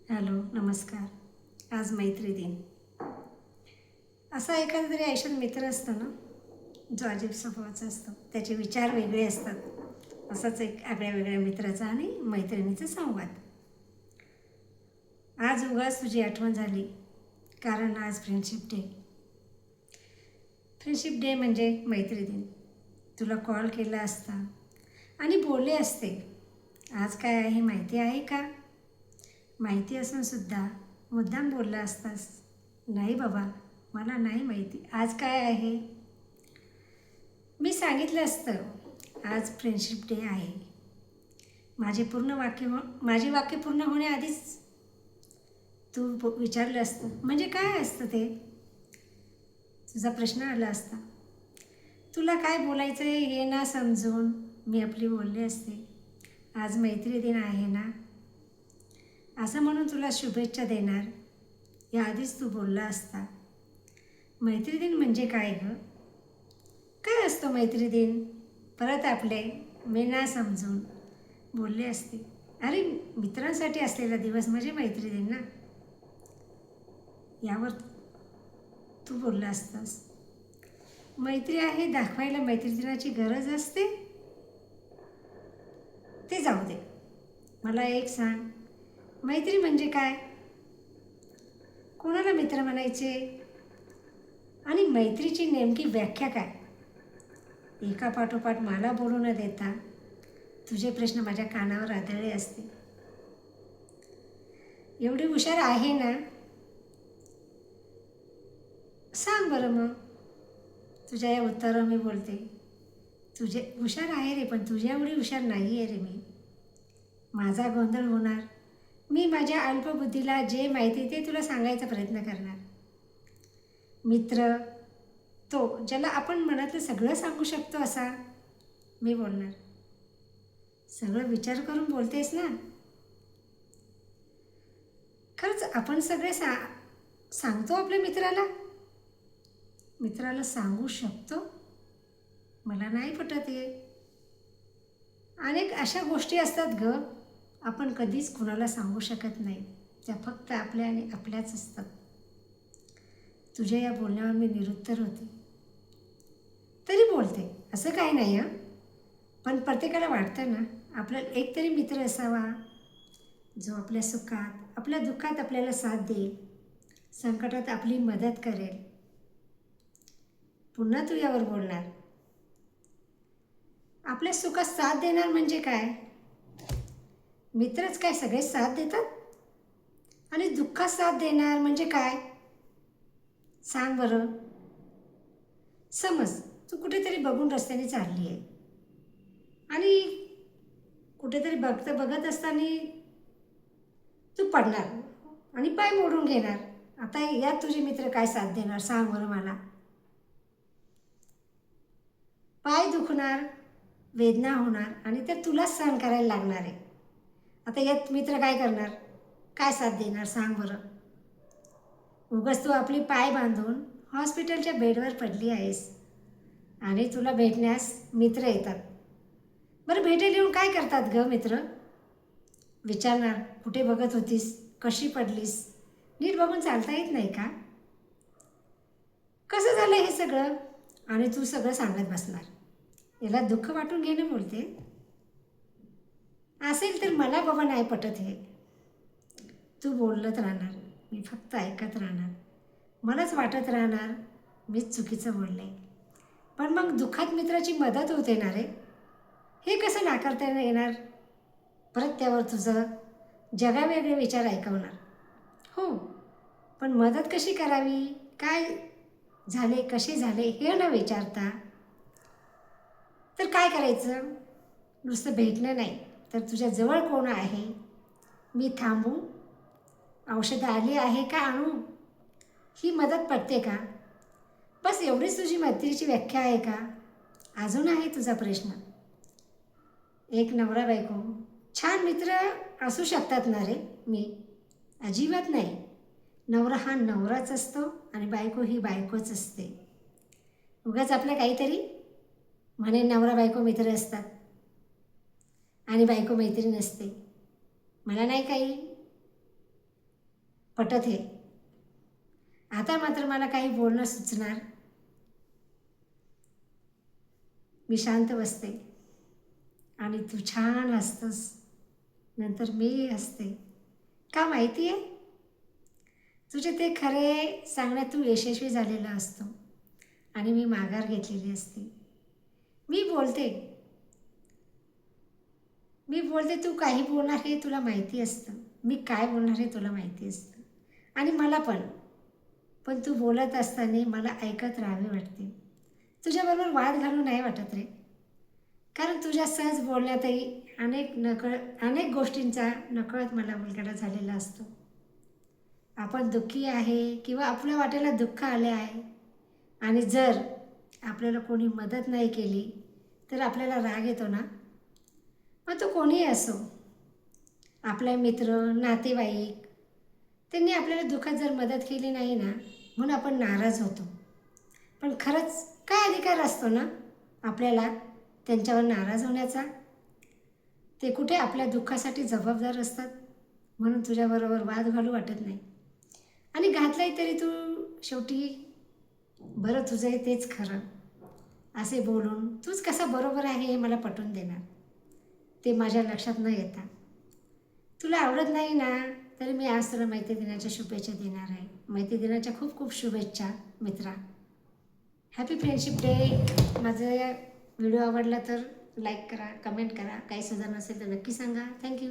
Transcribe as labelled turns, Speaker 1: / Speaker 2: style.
Speaker 1: Hello, नमस्कार. आज मैत्री दिन. असा एखादा तरी आयुष्यात मित्र असतो ना, जो अजीब स्वभावाचा असतो. त्याचे विचार वेगळे असतात. असाच एक आगळ्या वेगळ्या मित्राचा आणि मैत्रिणीचा संवाद. आज उगाच तुझी आठवण झाली, कारण आज फ्रेंडशिप डे. फ्रेंडशिप डे म्हणजे मैत्री दिन. तुला कॉल केला असता आणि बोलले असते, आज काय आहे माहिती आहे का? माहिती असूनसुद्धा मुद्दाम बोलला असतास, नाही बाबा, मला नाही माहिती आज काय आहे. मी सांगितलं असतं, आज फ्रेंडशिप डे आहे. माझी वाक्य पूर्ण होण्याआधीच तू विचारलं असतं, म्हणजे काय असतं ते. तुझा प्रश्न आला असता. तुला काय बोलायचं आहे हे ना समजून मी आपली बोलले असते, आज मैत्री दिन आहे ना, असं म्हणून तुला शुभेच्छा देणार. याआधीच तू बोलला असता. मैत्री दिन म्हणजे काय गं? काय असतो मैत्री दिन? परत आपले मी ना समजून बोलले असते, अरे मित्रांसाठी असलेला दिवस म्हणजे मैत्री दिन ना. यावर तू बोलला असतास. मैत्री आहे दाखवायला मैत्री दिनाची गरज असते. ते जाऊ दे, मला एक सांग, मैत्री म्हणजे काय? कोणाला मित्र म्हणायचे? आणि मैत्रीची नेमकी व्याख्या काय? एका पाठोपाठ मला बोलू न देता तुझे प्रश्न माझ्या कानावर आदळले असते. एवढी हुशार आहे ना, सांग बरं मग. तुझ्या या उत्तरावर मी बोलते, तुझे हुशार आहे रे, पण तुझ्या एवढी हुशार नाही आहे रे मी. माझा गोंधळ होणार. मी माझ्या अल्पबुद्धीला जे माहिती ते तुला सांगायचा प्रयत्न करणार. मित्र तो ज्याला आपण मनातलं सगळं सांगू शकतो असा मी बोलणार. सगळं विचार करून बोलतेस ना? खरंच आपण सगळे सांगतो आपल्या मित्राला सांगू शकतो? मला नाही पटत हे. अनेक अशा गोष्टी असतात ग, आपण कधीच कुणाला सांगू शकत नाही. त्या फक्त आपल्या आणि आपल्याच असतात. तुझ्या या बोलण्यावर मी निरुत्तर होते, तरी बोलते, असं काही नाही हं. पण प्रत्येकाला वाटतं ना, आपल्याला एकतरी मित्र असावा, जो आपल्या सुखात आपल्या दुःखात आपल्याला साथ देईल, संकटात आपली मदत करेल. पुन्हा तू यावर बोलणार. आपल्या सुखात साथ देणार म्हणजे काय? मित्रच काय सगळे साथ देतात? आणि दुःखात साथ देणार म्हणजे काय? सांग बरं. समज तू कुठेतरी बघून रस्त्याने चालली आहे आणि कुठेतरी बघत असताना तू पडणार आणि पाय मोडून घेणार. आता यात तुझे मित्र काय साथ देणार सांग बरं मला. पाय दुखणार, वेदना होणार आणि ते तुलाच सहन करायला लागणार आहे. आता यात मित्र काय करणार, काय साथ देणार सांग बरं. उगाच तू आपली पाय बांधून हॉस्पिटलच्या बेडवर पडली आहेस आणि तुला भेटण्यास मित्र येतात. बरं, भेटायला येऊन काय करतात ग मित्र? विचारणार, कुठे बघत होतीस, कशी पडलीस, नीट बघून चालता येत नाही का, कसं झालं हे सगळं, आणि तू सगळं सांगत बसणार. याला दुःख वाटून घेणं बोलते? असेल तर मला बाबा नाही पटत हे. तू बोलत राहणार, मी फक्त ऐकत राहणार. मलाच वाटत राहणार मीच चुकीचं बोलले. पण मग दुःखात मित्राची मदत होते ना रे, हे कसं नाकारता येणार? परत त्यावर तुझं जगावेगळे विचार ऐकवणार. हो, पण मदत कशी करावी, काय झाले, कसे झाले हे न विचारता तर काय करायचं? नुसतं भेटणं नाही तर तुझ्या जवळ कोण आहे, मी थांबू, औषधं आली आहे का आणू, ही मदत पडते का? बस एवढीच तुझी मैत्रीची व्याख्या आहे का? अजून आहे तुझा प्रश्न. एक नवरा बायको छान मित्र असू शकतात ना रे. मी अजिबात नाही. नवरा हा नवराच असतो आणि बायको ही बायकोच असते. उगाच आपलं काहीतरी म्हणे नवरा बायको मित्र असतात आणि बायको मैत्रीण असते. मला नाही काही पटत आहे. आता मात्र मला काही बोलणं सुचणार. मी शांत बसते आणि तू छान हसतोस. नंतर मी हसते. का माहिती आहे? तुझे ते खरे सांगण्यात तू यशस्वी झालेला असतो आणि मी माघार घेतलेली असते. मी बोलते मी बोलते तू काही बोलणार हे तुला माहिती असतं. मी काय बोलणार हे तुला माहिती असतं. आणि मला पण तू बोलत असताना मला ऐकत राहावे वाटते. तुझ्याबरोबर वाद घालू नाही वाटत रे. कारण तुझ्या सहज बोलण्यातही अनेक गोष्टींचा नकळत मला उलगडा झालेला असतो. आपण दुःखी आहे किंवा आपल्या वाट्याला दुःख आले आहे आणि जर आपल्याला कोणी मदत नाही केली तर आपल्याला राग येतो ना. मग तो कोणीही असो, आपले मित्र, नातेवाईक, त्यांनी आपल्याला दुःखात जर मदत केली नाही ना म्हणून आपण नाराज होतो. पण खरंच काय अधिकार असतो ना आपल्याला त्यांच्यावर नाराज होण्याचा? ते कुठे आपल्या दुःखासाठी जबाबदार असतात. म्हणून तुझ्याबरोबर वाद घालू वाटत नाही. आणि घातलाही तरी तू शेवटी बरं तुझं आहे तेच खरं असे बोलून तूच कसा बरोबर आहे हे मला पटवून देणार. ते माझ्या लक्षात न येता तुला आवडत नाही ना तरी मी आज तुला माहिती दिनाच्या शुभेच्छा देणार आहे. माहिती दिनाच्या खूप खूप शुभेच्छा मित्रा. Happy friendship day. माझा व्हिडिओ आवडला तर लाईक करा, कमेंट करा. काही सुधारणा असेल तर नक्की सांगा. थँक्यू.